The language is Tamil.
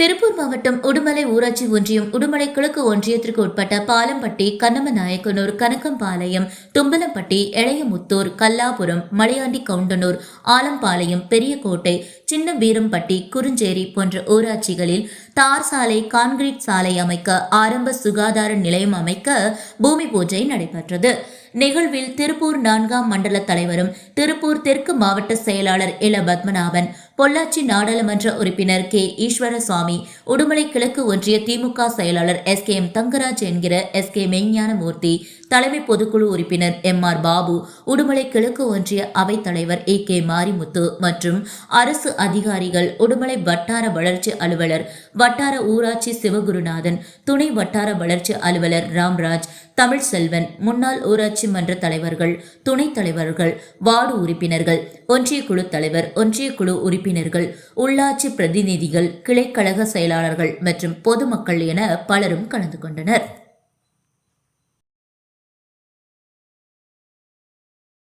திருப்பூர் மாவட்டம் உடுமலை ஊராட்சி ஒன்றியம் உடுமலை கிழக்கு ஒன்றியத்திற்கு உட்பட்ட பாலம்பட்டி, கண்ணமநாயக்கனூர், கனகம்பாளையம், தும்பலம்பட்டி, எளையமுத்தூர், கல்லாபுரம், மலையாண்டி கவுண்டனூர், ஆலம்பாளையம், பெரியகோட்டை, சின்ன வீரம்பட்டி, குறுஞ்சேரி போன்ற ஊராட்சிகளில் தார் சாலை, கான்கிரீட் சாலை அமைக்க, ஆரம்ப சுகாதார நிலையம் அமைக்க பூமி பூஜை நடைபெற்றது. நிகழ்வில் திருப்பூர் 4ஆம் மண்டல தலைவரும் திருப்பூர் தெற்கு மாவட்ட செயலாளர் இல பத்மநாபன், பொள்ளாச்சி நாடாளுமன்ற உறுப்பினர் கே ஈஸ்வரசுவாமி, உடுமலை கிழக்கு ஒன்றிய திமுக செயலாளர் SKM தங்கராஜ் என்கிற SK மெய்ஞானமூர்த்தி, தலைமை பொதுக்குழு உறுப்பினர் MR பாபு, உடுமலை கிழக்கு ஒன்றிய அவைத் தலைவர் AK மாரிமுத்து மற்றும் அரசு அதிகாரிகள், உடுமலை வட்டார வளர்ச்சி அலுவலர், வட்டார ஊராட்சி சிவகுருநாதன், துணை வட்டார வளர்ச்சி அலுவலர் ராம்ராஜ், தமிழ்செல்வன், முன்னாள் ஊராட்சி மன்ற தலைவர்கள், துணைத் தலைவர்கள், வார்டு உறுப்பினர்கள், ஒன்றிய குழு தலைவர், ஒன்றிய குழு உறுப்பினர்கள், உள்ளாட்சி பிரதிநிதிகள், கிளைக்கழக செயலாளர்கள் மற்றும் பொதுமக்கள் என பலரும் கலந்து கொண்டனர்.